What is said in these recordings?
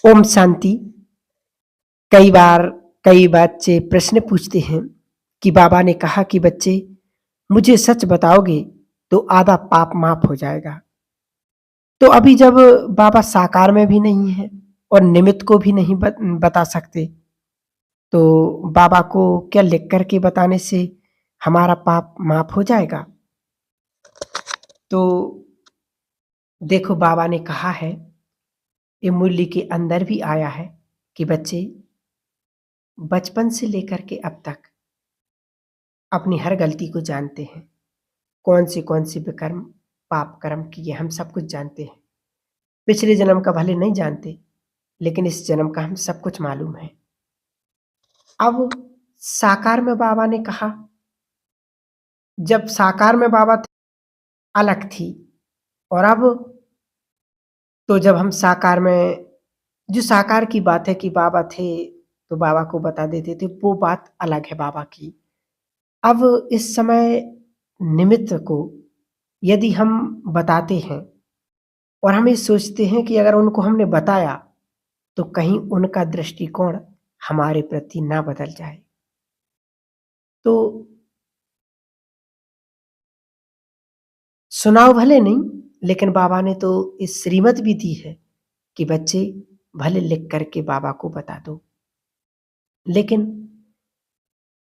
ओम शांति। कई बार कई बच्चे प्रश्न पूछते हैं कि बाबा ने कहा कि बच्चे मुझे सच बताओगे तो आधा पाप माफ हो जाएगा। तो अभी जब बाबा साकार में भी नहीं है और निमित्त को भी नहीं बता सकते, तो बाबा को क्या लिख कर के बताने से हमारा पाप माफ हो जाएगा? तो देखो, बाबा ने कहा है, ये मूल्य के अंदर भी आया है कि बच्चे बचपन से लेकर के अब तक अपनी हर गलती को जानते हैं। कौन से विकर्म पाप कर्म किए हम सब कुछ जानते हैं। पिछले जन्म का भले नहीं जानते, लेकिन इस जन्म का हम सब कुछ मालूम है। अब साकार में बाबा ने कहा, जब साकार में बाबा थे अलग थी, और अब तो जब हम साकार में, जो साकार की बात है कि बाबा थे तो बाबा को बता देते थे, वो बात अलग है बाबा की। अब इस समय निमित्त को यदि हम बताते हैं और हम ये सोचते हैं कि अगर उनको हमने बताया तो कहीं उनका दृष्टिकोण हमारे प्रति ना बदल जाए, तो सुनाओ भले नहीं, लेकिन बाबा ने तो इस श्रीमत भी दी है कि बच्चे भले लिख करके बाबा को बता दो। लेकिन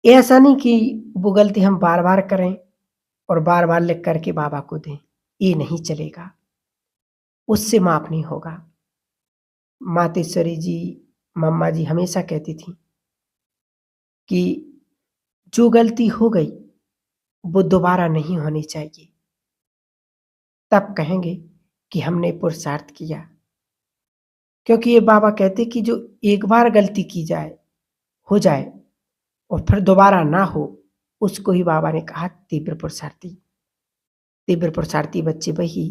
ऐसा नहीं कि वो गलती हम बार बार करें और बार बार लिख करके बाबा को दें, ये नहीं चलेगा, उससे माफ नहीं होगा। मातेश्वरी जी, मम्मा जी हमेशा कहती थी कि जो गलती हो गई वो दोबारा नहीं होनी चाहिए, तब कहेंगे कि हमने पुरुषार्थ किया। क्योंकि ये बाबा कहते कि जो एक बार गलती की जाए, हो जाए और फिर दोबारा ना हो, उसको ही बाबा ने कहा तीव्र पुरुषार्थी। तीव्र पुरुषार्थी बच्चे वही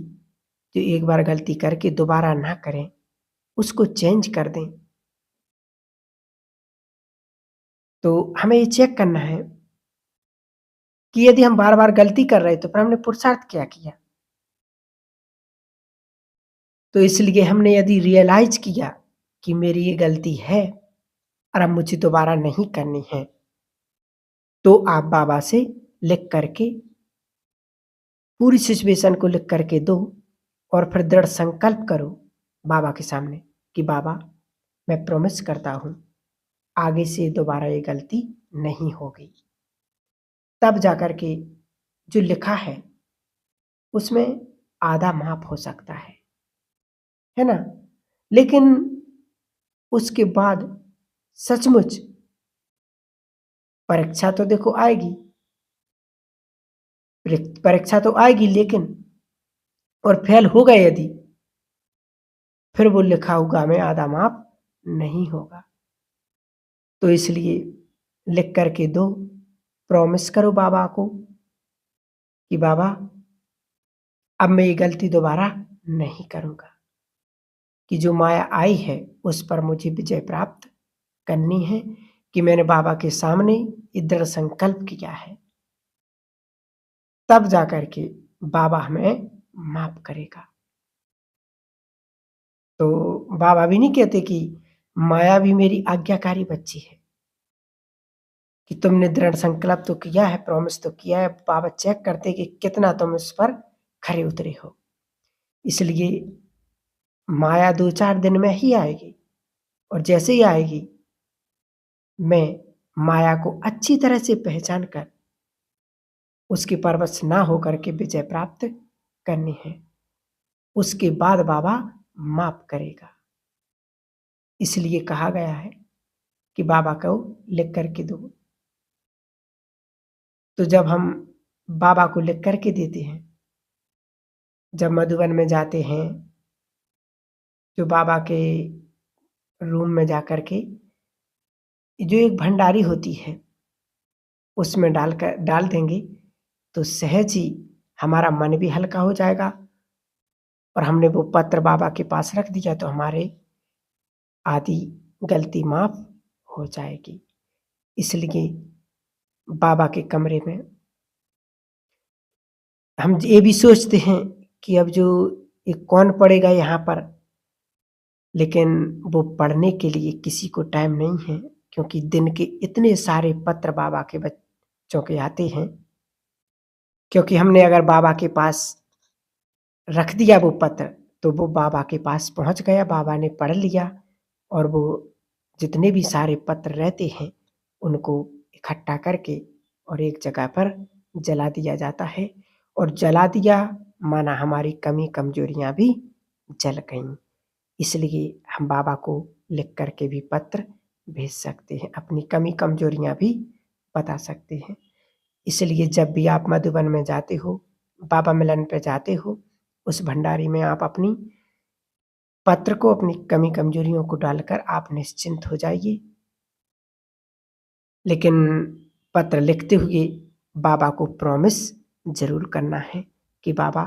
जो एक बार गलती करके दोबारा ना करें, उसको चेंज कर दें। तो हमें ये चेक करना है कि यदि हम बार बार गलती कर रहे तो फिर हमने पुरुषार्थ क्या किया। तो इसलिए हमने यदि रियलाइज किया कि मेरी ये गलती है और अब मुझे दोबारा नहीं करनी है, तो आप बाबा से लिख करके पूरी सिचुएशन को लिख करके दो और फिर दृढ़ संकल्प करो बाबा के सामने कि बाबा, मैं प्रॉमिस करता हूं आगे से दोबारा ये गलती नहीं होगी। तब जाकर के जो लिखा है उसमें आधा माफ हो सकता है ना। लेकिन उसके बाद सचमुच परीक्षा तो देखो आएगी, परीक्षा तो आएगी, लेकिन और फेल हो गए यदि, फिर वो लिखा हुआ में आधा माफ नहीं होगा। तो इसलिए लिख करके दो, प्रॉमिस करो बाबा को कि बाबा, अब मैं ये गलती दोबारा नहीं करूंगा, कि जो माया आई है उस पर मुझे विजय प्राप्त करनी है, कि मैंने बाबा के सामने ये दृढ़ संकल्प किया है। तब जाकर के बाबा हमें माफ करेगा। तो बाबा भी नहीं कहते कि माया भी मेरी आज्ञाकारी बच्ची है, कि तुमने दृढ़ संकल्प तो किया है, प्रॉमिस तो किया है, बाबा चेक करते कि कितना तुम इस पर खरे उतरे हो। इसलिए माया 2-4 दिन में ही आएगी, और जैसे ही आएगी मैं माया को अच्छी तरह से पहचान कर उसके परवश ना होकर के विजय प्राप्त करनी है। उसके बाद बाबा माफ करेगा। इसलिए कहा गया है कि बाबा को लिख करके दो। तो जब हम बाबा को लिख करके देते हैं, जब मधुबन में जाते हैं, जो बाबा के रूम में जाकर के जो एक भंडारी होती है उसमें डाल देंगे, तो सहज ही हमारा मन भी हल्का हो जाएगा, और हमने वो पत्र बाबा के पास रख दिया तो हमारे आधी गलती माफ हो जाएगी। इसलिए बाबा के कमरे में हम ये भी सोचते हैं कि अब जो ये कौन पड़ेगा यहाँ पर, लेकिन वो पढ़ने के लिए किसी को टाइम नहीं है, क्योंकि दिन के इतने सारे पत्र बाबा के बच्चों के आते हैं। क्योंकि हमने अगर बाबा के पास रख दिया वो पत्र, तो वो बाबा के पास पहुँच गया, बाबा ने पढ़ लिया और वो जितने भी सारे पत्र रहते हैं, उनको इकट्ठा करके और एक जगह पर जला दिया जाता है। और जला दिया माना हमारी कमी कमजोरियाँ भी जल गईं। इसलिए हम बाबा को लिख कर के भी पत्र भेज सकते हैं, अपनी कमी कमजोरियाँ भी बता सकते हैं। इसलिए जब भी आप मधुबन में जाते हो, बाबा मिलन पे जाते हो, उस भंडारी में आप अपनी पत्र को, अपनी कमी कमजोरियों को डालकर आप निश्चिंत हो जाइए। लेकिन पत्र लिखते हुए बाबा को प्रॉमिस ज़रूर करना है कि बाबा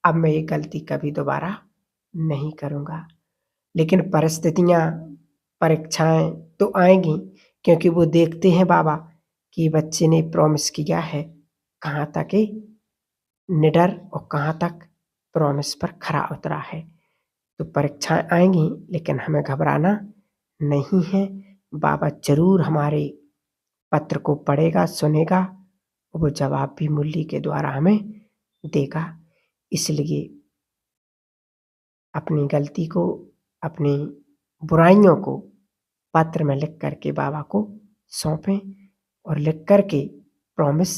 अब मैं ये गलती कभी दोबारा नहीं करूँगा। लेकिन परिस्थितियाँ, परीक्षाएँ तो आएँगी, क्योंकि वो देखते हैं बाबा कि बच्चे ने प्रॉमिस किया है, कहाँ तक ये निडर और कहाँ तक प्रॉमिस पर खरा उतरा है। तो परीक्षाएँ आएँगी, लेकिन हमें घबराना नहीं है। बाबा ज़रूर हमारे पत्र को पढ़ेगा, सुनेगा, वो जवाब भी मुरली के द्वारा हमें देगा। इसलिए अपनी गलती को, अपनी बुराइयों को पत्र में लिख कर के बाबा को सौंपें और लिख कर के प्रॉमिस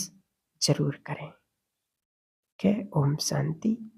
ज़रूर करें। ठीक है? ओम शांति।